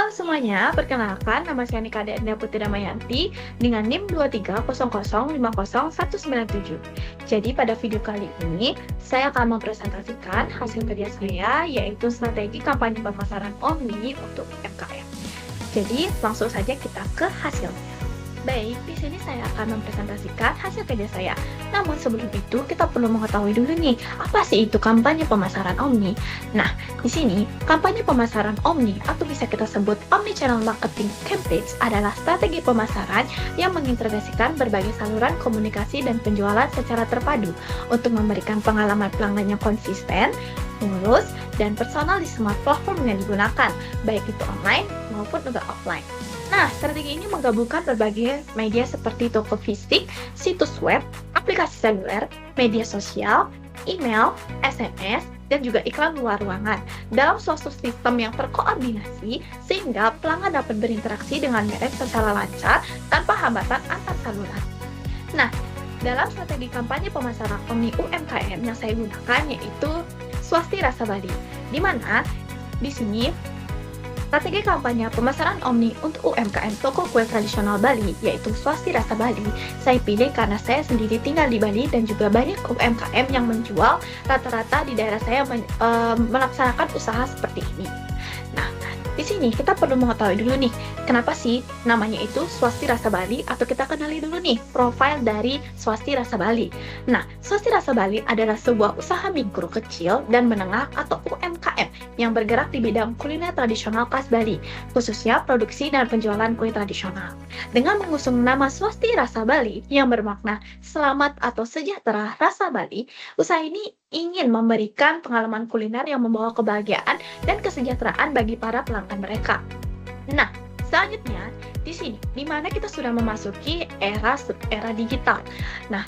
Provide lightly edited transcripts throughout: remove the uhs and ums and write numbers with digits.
Halo semuanya, perkenalkan nama saya Nika Denda Putri Damayanti dengan NIM 230050197. Jadi pada video kali ini, saya akan mempresentasikan hasil kerja saya, yaitu strategi kampanye pemasaran Omni untuk UMKM. Jadi langsung saja kita ke hasilnya. Baik, di sini saya akan mempresentasikan hasil kerja saya. Namun sebelum itu, kita perlu mengetahui dulu nih, apa sih itu kampanye pemasaran Omni? Nah, di sini, kampanye pemasaran Omni atau bisa kita sebut Omnichannel Marketing Campaigns adalah strategi pemasaran yang mengintegrasikan berbagai saluran komunikasi dan penjualan secara terpadu untuk memberikan pengalaman pelanggan yang konsisten, mulus, dan personal di semua platform yang digunakan, baik itu online maupun juga offline. Nah, strategi ini menggabungkan berbagai media seperti toko fisik, situs web, aplikasi seluler, media sosial, email, SMS, dan juga iklan luar ruangan dalam suatu sistem yang terkoordinasi sehingga pelanggan dapat berinteraksi dengan merek secara lancar tanpa hambatan antar saluran. Nah, dalam strategi kampanye pemasaran Omni UMKM yang saya gunakan yaitu Swasti Rasa Bali, di mana di sini strategi kampanye pemasaran Omni untuk UMKM toko kue tradisional Bali, yaitu Swasti Rasa Bali, saya pilih karena saya sendiri tinggal di Bali dan juga banyak UMKM yang menjual rata-rata di daerah saya melaksanakan usaha seperti ini. Nah, di sini kita perlu mengetahui dulu nih, kenapa sih namanya itu Swasti Rasa Bali, atau kita kenali dulu nih profil dari Swasti Rasa Bali. Nah, Swasti Rasa Bali adalah sebuah usaha mikro kecil dan menengah atau UMKM yang bergerak di bidang kuliner tradisional khas Bali, khususnya produksi dan penjualan kue tradisional. Dengan mengusung nama Swasti Rasa Bali yang bermakna selamat atau sejahtera rasa Bali, usaha ini ingin memberikan pengalaman kuliner yang membawa kebahagiaan dan kesejahteraan bagi para pelanggan mereka. Nah, selanjutnya di sini, di mana kita sudah memasuki era digital. Nah,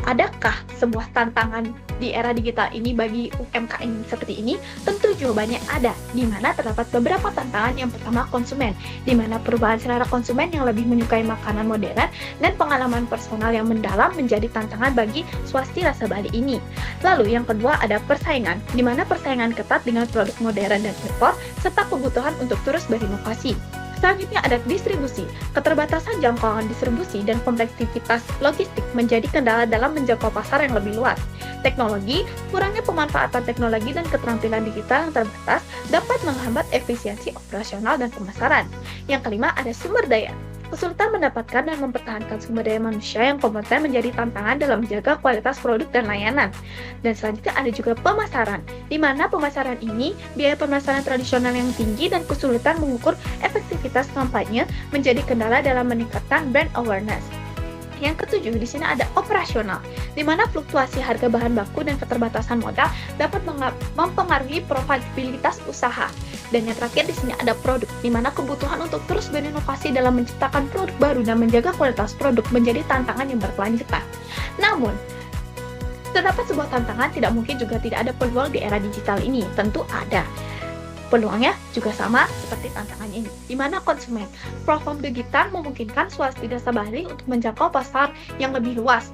adakah sebuah tantangan di era digital ini bagi UMKM seperti ini? Tentu jawabannya ada, di mana terdapat beberapa tantangan. Yang pertama, konsumen, di mana perubahan selera konsumen yang lebih menyukai makanan modern dan pengalaman personal yang mendalam menjadi tantangan bagi Swasti Rasa Bali ini. Lalu yang kedua ada persaingan, di mana persaingan ketat dengan produk modern dan impor, serta kebutuhan untuk terus berinovasi. Selanjutnya ada distribusi. Keterbatasan jangkauan distribusi dan kompleksitas logistik menjadi kendala dalam menjangkau pasar yang lebih luas. Teknologi, kurangnya pemanfaatan teknologi dan keterampilan digital yang terbatas dapat menghambat efisiensi operasional dan pemasaran. Yang kelima ada sumber daya. Kesulitan mendapatkan dan mempertahankan sumber daya manusia yang kompeten menjadi tantangan dalam menjaga kualitas produk dan layanan. Dan selanjutnya ada juga pemasaran, di mana pemasaran ini biaya pemasaran tradisional yang tinggi dan kesulitan mengukur efektivitas kampanye menjadi kendala dalam meningkatkan brand awareness. Yang ketujuh, di sini ada operasional, di mana fluktuasi harga bahan baku dan keterbatasan modal dapat mempengaruhi profitabilitas usaha. Dan yang terakhir di sini ada produk, di mana kebutuhan untuk terus berinovasi dalam menciptakan produk baru dan menjaga kualitas produk menjadi tantangan yang berkelanjutan. Namun, terdapat sebuah tantangan, tidak mungkin juga tidak ada peluang di era digital ini. Tentu ada. Peluangnya juga sama seperti tantangan ini, di mana konsumen. Platform digital memungkinkan Swasti Rasa Bali untuk menjangkau pasar yang lebih luas,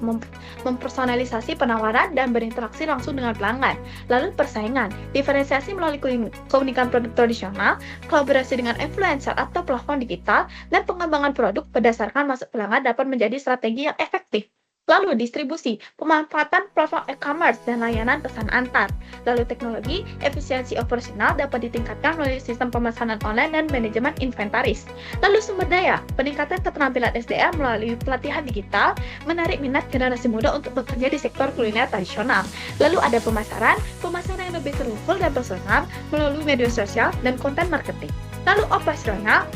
mempersonalisasi penawaran, dan berinteraksi langsung dengan pelanggan. Lalu persaingan, diferensiasi melalui keunikan produk tradisional, kolaborasi dengan influencer atau platform digital, dan pengembangan produk berdasarkan masuk pelanggan dapat menjadi strategi yang efektif. Lalu distribusi, pemanfaatan platform e-commerce dan layanan pesan antar. Lalu teknologi, efisiensi operasional dapat ditingkatkan melalui sistem pemesanan online dan manajemen inventaris. Lalu sumber daya, peningkatan keterampilan SDM melalui pelatihan digital, menarik minat generasi muda untuk bekerja di sektor kuliner tradisional. Lalu ada pemasaran yang lebih terukur dan personal melalui media sosial dan konten marketing. Lalu operasional,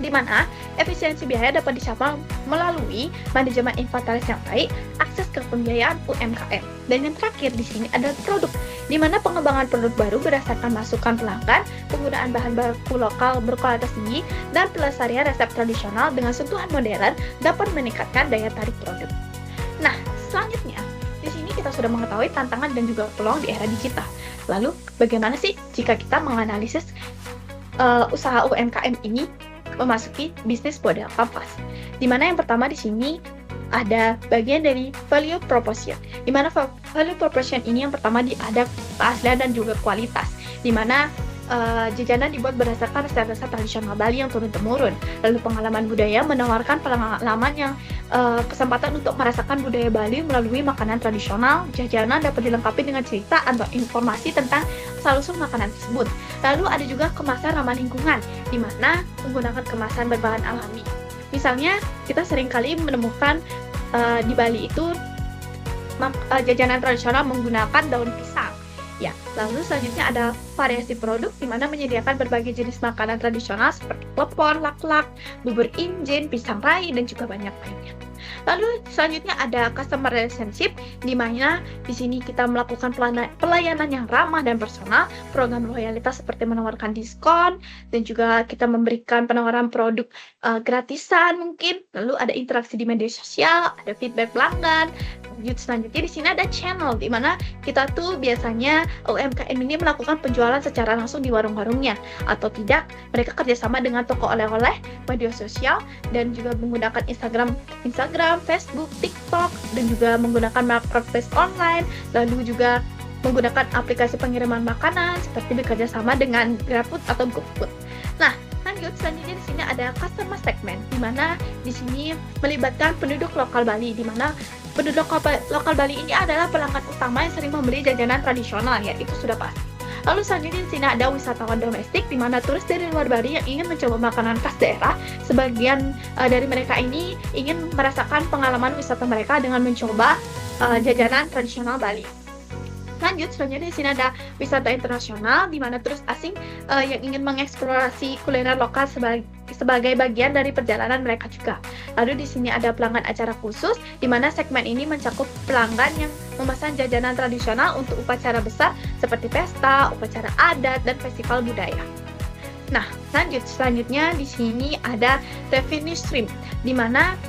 di mana efisiensi biaya dapat dicapai melalui manajemen inventaris yang baik, akses ke pembiayaan UMKM. Dan yang terakhir di sini ada produk, di mana pengembangan produk baru berdasarkan masukan pelanggan, penggunaan bahan baku lokal berkualitas tinggi, dan pelestarian resep tradisional dengan sentuhan modern dapat meningkatkan daya tarik produk. Nah, selanjutnya di sini kita sudah mengetahui tantangan dan juga peluang di era digital. Lalu, bagaimana sih jika kita menganalisis usaha UMKM ini memasuki bisnis model kampas? Di mana yang pertama di sini ada bagian dari value proposition, di mana value proposition ini yang pertama ada keaslian dan juga kualitas, di mana jajanan dibuat berdasarkan resep-resep tradisional Bali yang turun-temurun. Lalu pengalaman budaya menawarkan pengalaman yang kesempatan untuk merasakan budaya Bali melalui makanan tradisional. Jajanan dapat dilengkapi dengan cerita atau informasi tentang asal-usul makanan tersebut. Lalu ada juga kemasan ramah lingkungan, di mana menggunakan kemasan berbahan alami. Misalnya, kita seringkali menemukan di Bali itu jajanan tradisional menggunakan daun pisang. Ya, lalu selanjutnya ada variasi produk di mana menyediakan berbagai jenis makanan tradisional seperti klepon, lak-lak, bubur injen, pisang rai, dan juga banyak lainnya. Lalu selanjutnya ada customer relationship, di mana di sini kita melakukan pelayanan yang ramah dan personal, program loyalitas seperti menawarkan diskon, dan juga kita memberikan penawaran produk gratisan mungkin. Lalu ada interaksi di media sosial, ada feedback pelanggan. Selanjutnya di sini ada channel, di mana kita tuh biasanya UMKM ini melakukan penjualan secara langsung di warung-warungnya, atau tidak mereka kerjasama dengan toko oleh-oleh, media sosial, dan juga menggunakan Instagram, Facebook, TikTok, dan juga menggunakan marketplace online, lalu juga menggunakan aplikasi pengiriman makanan seperti bekerja sama dengan GrabFood atau GoFood. Nah, lanjut selanjutnya di sini ada customer segment, di mana di sini melibatkan penduduk lokal Bali, di mana penduduk lokal Bali ini adalah pelanggan utama yang sering membeli jajanan tradisional, ya itu sudah pasti. Lalu selanjutnya di sini ada wisatawan domestik, di mana turis dari luar Bali yang ingin mencoba makanan khas daerah. Sebagian dari mereka ini ingin merasakan pengalaman wisata mereka dengan mencoba jajanan tradisional Bali. Lanjut, selanjutnya di sini ada wisata internasional, di mana turis asing yang ingin mengeksplorasi kuliner lokal sebagai bagian dari perjalanan mereka juga. Lalu di sini ada pelanggan acara khusus, di mana segmen ini mencakup pelanggan yang memesan jajanan tradisional untuk upacara besar seperti pesta, upacara adat, dan festival budaya. Nah, selanjutnya di sini ada revenue stream, di mana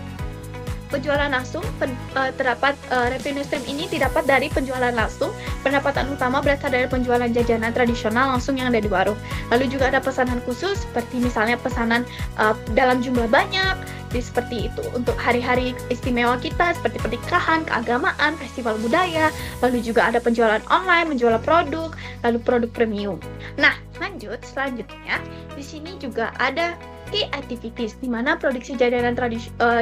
penjualan langsung terdapat revenue stream ini didapat dari penjualan langsung. Pendapatan utama berasal dari penjualan jajanan tradisional langsung yang ada di warung. Lalu juga ada pesanan khusus seperti misalnya pesanan dalam jumlah banyak, seperti itu untuk hari-hari istimewa kita seperti pernikahan, keagamaan, festival budaya. Lalu juga ada penjualan online, menjual produk, lalu produk premium. Nah, selanjutnya di sini juga ada key activities, di mana produksi jajanan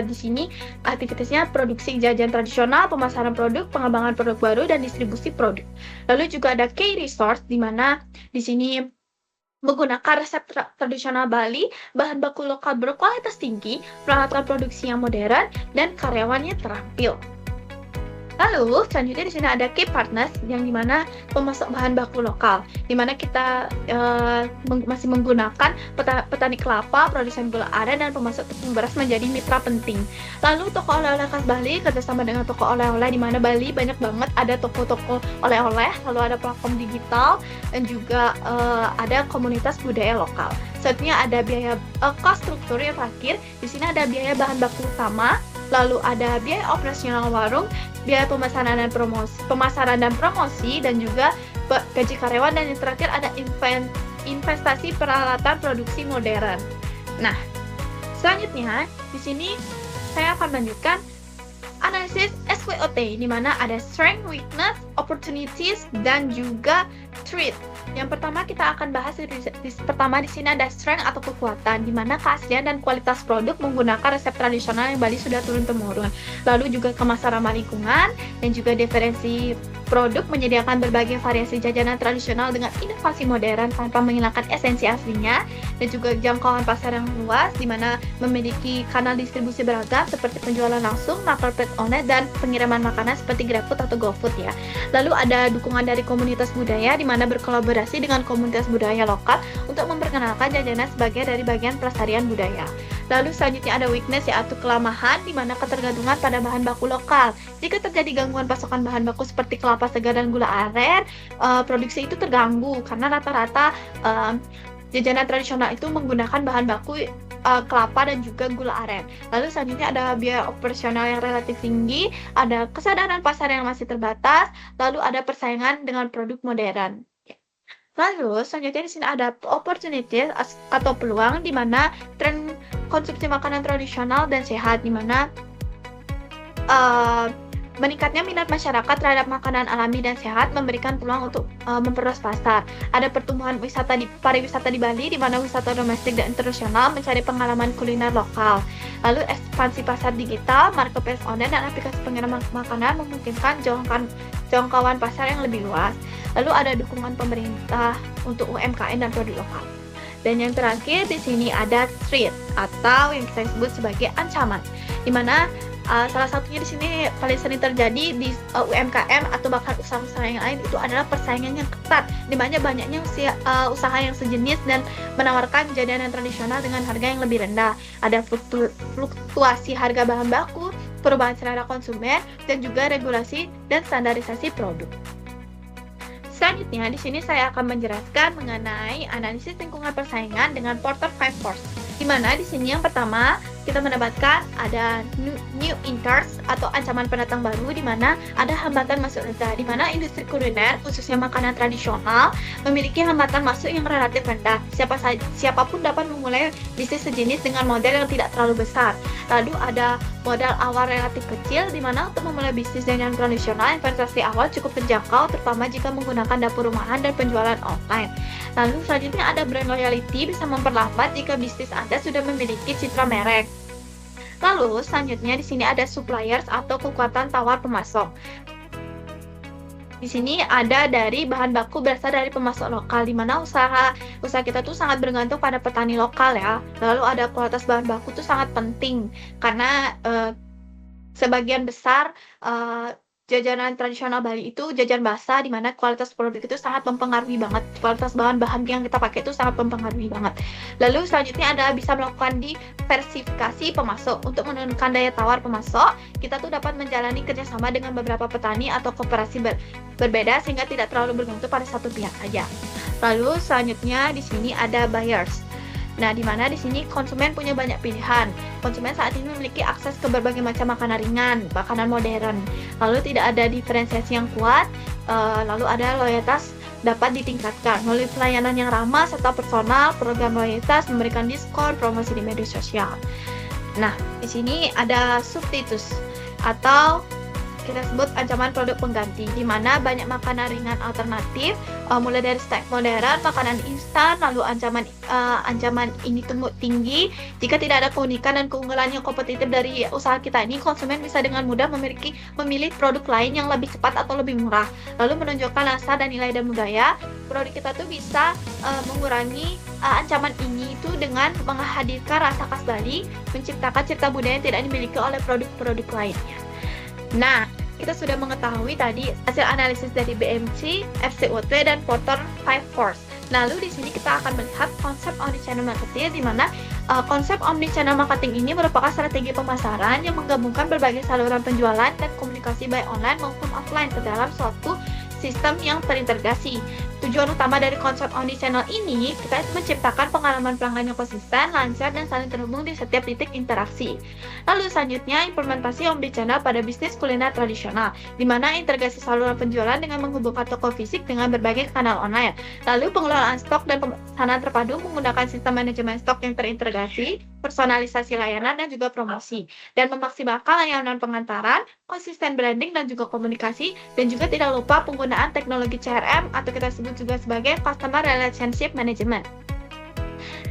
di sini aktivitasnya produksi jajanan tradisional, pemasaran produk, pengembangan produk baru, dan distribusi produk. Lalu juga ada key resource, di mana di sini menggunakan resep tradisional Bali, bahan baku lokal berkualitas tinggi, peralatan produksi yang modern, dan karyawannya terampil. Lalu selanjutnya di sini ada key partners, yang dimana pemasok bahan baku lokal, dimana kita masih menggunakan petani kelapa, produsen gula aren, dan pemasok tepung beras menjadi mitra penting. Lalu toko oleh-oleh khas Bali kerjasama dengan toko oleh-oleh, di mana Bali banyak banget ada toko-toko oleh-oleh, lalu ada platform digital, dan juga ada komunitas budaya lokal. Selanjutnya ada biaya cost struktur yang terakhir. Di sini ada biaya bahan baku utama, lalu ada biaya operasional warung, biaya pemasaran dan promosi, dan juga gaji karyawan, dan yang terakhir ada investasi peralatan produksi modern. Nah, selanjutnya di sini saya akan lanjutkan analisis SWOT, di mana ada strength, weakness, opportunities, dan juga threat. Yang pertama kita akan bahas pertama di sini ada strength atau kekuatan, di mana keaslian dan kualitas produk menggunakan resep tradisional yang Bali sudah turun-temurun. Lalu juga kemasan ramah lingkungan, dan juga diferensi produk menyediakan berbagai variasi jajanan tradisional dengan inovasi modern tanpa menghilangkan esensi aslinya, dan juga jangkauan pasar yang luas, di mana memiliki kanal distribusi beragam seperti penjualan langsung, marketplace online, dan pengiriman makanan seperti GrabFood atau GoFood ya. Lalu ada dukungan dari komunitas budaya, di mana berkolaborasi dengan komunitas budaya lokal untuk memperkenalkan jajanan sebagai dari bagian pelestarian budaya. Lalu selanjutnya ada weakness, yaitu kelemahan, di mana ketergantungan pada bahan baku lokal. Jika terjadi gangguan pasokan bahan baku seperti kelapa segar dan gula aren, produksi itu terganggu karena rata-rata jajanan tradisional itu menggunakan bahan baku kelapa dan juga gula aren. Lalu selanjutnya ada biaya operasional yang relatif tinggi, ada kesadaran pasar yang masih terbatas, lalu ada persaingan dengan produk modern. Lalu selanjutnya di sini ada opportunities atau peluang, di mana tren konsumsi makanan tradisional dan sehat, di mana Meningkatnya minat masyarakat terhadap makanan alami dan sehat memberikan peluang untuk memperluas pasar. Ada pertumbuhan pariwisata di Bali, di mana wisata domestik dan internasional mencari pengalaman kuliner lokal. Lalu ekspansi pasar digital, marketplace online, dan aplikasi pengiriman makanan memungkinkan jangkauan pasar yang lebih luas. Lalu ada dukungan pemerintah untuk UMKM dan produk lokal. Dan yang terakhir di sini ada threat atau yang kita sebut sebagai ancaman, di mana salah satunya di sini paling sering terjadi di UMKM atau bahkan usaha-usaha yang lain itu adalah persaingan yang ketat, di mana banyaknya usaha yang sejenis dan menawarkan jajanan tradisional dengan harga yang lebih rendah. Ada fluktuasi harga bahan baku, perubahan selera konsumen, dan juga regulasi dan standarisasi produk. Selanjutnya, di sini saya akan menjelaskan mengenai analisis lingkungan persaingan dengan Porter 5 Force. Di mana di sini yang pertama kita mendapatkan ada new enters atau ancaman pendatang baru, di mana ada hambatan masuk rendah, di mana industri kuliner khususnya makanan tradisional memiliki hambatan masuk yang relatif rendah. Siapapun dapat memulai bisnis sejenis dengan modal yang tidak terlalu besar. Lalu ada modal awal relatif kecil, di mana untuk memulai bisnis dengan tradisional investasi awal cukup terjangkau, terutama jika menggunakan dapur rumahan dan penjualan online. Lalu selanjutnya ada brand loyalty, bisa memperlambat jika bisnis Anda sudah memiliki citra merek. Lalu selanjutnya di sini ada suppliers atau kekuatan tawar pemasok. Di sini ada dari bahan baku berasal dari pemasok lokal, di mana usaha kita tuh sangat bergantung pada petani lokal ya. Lalu ada kualitas bahan baku tuh sangat penting karena sebagian besar jajanan tradisional Bali itu jajan basah, di mana kualitas produk itu sangat mempengaruhi banget. Kualitas bahan-bahan yang kita pakai itu sangat mempengaruhi banget. Lalu selanjutnya ada bisa melakukan diversifikasi pemasok. Untuk menurunkan daya tawar pemasok, kita tuh dapat menjalani kerjasama dengan beberapa petani atau koperasi berbeda sehingga tidak terlalu bergantung pada satu pihak saja. Lalu selanjutnya di sini ada buyers. Nah, di mana di sini konsumen punya banyak pilihan. Konsumen saat ini memiliki akses ke berbagai macam makanan ringan, makanan modern. Lalu tidak ada diferensiasi yang kuat. Lalu ada loyalitas dapat ditingkatkan melalui pelayanan yang ramah serta personal, program loyalitas, memberikan diskon, promosi di media sosial. Nah, di sini ada substitutes atau kita sebut ancaman produk pengganti, di mana banyak makanan ringan alternatif, mulai dari snack modern, makanan instan, lalu ancaman ini tumbuh tinggi. Jika tidak ada keunikan dan keunggulan yang kompetitif dari usaha kita ini, konsumen bisa dengan mudah memilih produk lain yang lebih cepat atau lebih murah. Lalu menunjukkan rasa dan nilai dan budaya, produk kita tuh bisa mengurangi ancaman ini itu dengan menghadirkan rasa khas Bali, menciptakan cipta budaya yang tidak dimiliki oleh produk-produk lainnya. Nah, kita sudah mengetahui tadi hasil analisis dari BMC, FCOT, dan Porter 5 Force. Lalu di sini kita akan melihat konsep omnichannel marketing, di mana konsep omnichannel marketing ini merupakan strategi pemasaran yang menggabungkan berbagai saluran penjualan dan komunikasi baik online maupun offline ke dalam suatu sistem yang terintegrasi. Tujuan utama dari konsep omnichannel ini, kita menciptakan pengalaman pelanggan yang konsisten, lancar, dan saling terhubung di setiap titik interaksi. Lalu selanjutnya, implementasi omnichannel pada bisnis kuliner tradisional, di mana integrasi saluran penjualan dengan menghubungkan toko fisik dengan berbagai kanal online. Lalu pengelolaan stok dan pemesanan terpadu menggunakan sistem manajemen stok yang terintegrasi, personalisasi layanan, dan juga promosi, dan memaksimalkan layanan pengantaran, konsisten branding, dan juga komunikasi, dan juga tidak lupa penggunaan teknologi CRM atau kita sebut juga sebagai Customer Relationship Management.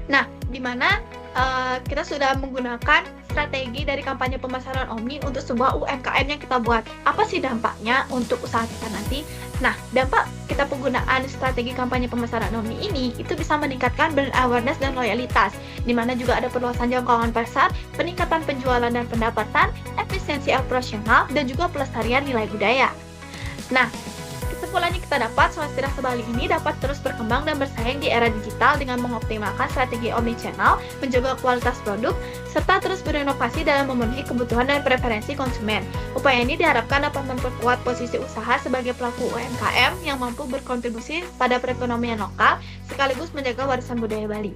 Nah, di mana kita sudah menggunakan strategi dari kampanye pemasaran Omni untuk sebuah UMKM yang kita buat. Apa sih dampaknya untuk usaha kita nanti? Nah, dampak kita penggunaan strategi kampanye pemasaran Omni ini itu bisa meningkatkan brand awareness dan loyalitas, di mana juga ada perluasan jangkauan pasar, peningkatan penjualan dan pendapatan, efisiensi operasional, dan juga pelestarian nilai budaya. Nah, kesimpulannya kita dapat Swastika Bali ini dapat terus berkembang dan bersaing di era digital dengan mengoptimalkan strategi omnichannel, menjaga kualitas produk, serta terus berinovasi dalam memenuhi kebutuhan dan preferensi konsumen. Upaya ini diharapkan dapat memperkuat posisi usaha sebagai pelaku UMKM yang mampu berkontribusi pada perekonomian lokal, sekaligus menjaga warisan budaya Bali.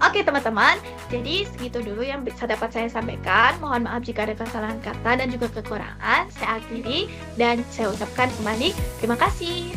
Oke teman-teman, jadi segitu dulu yang bisa dapat saya sampaikan. Mohon maaf jika ada kesalahan kata dan juga kekurangan. Saya akhiri dan saya ucapkan kembali terima kasih.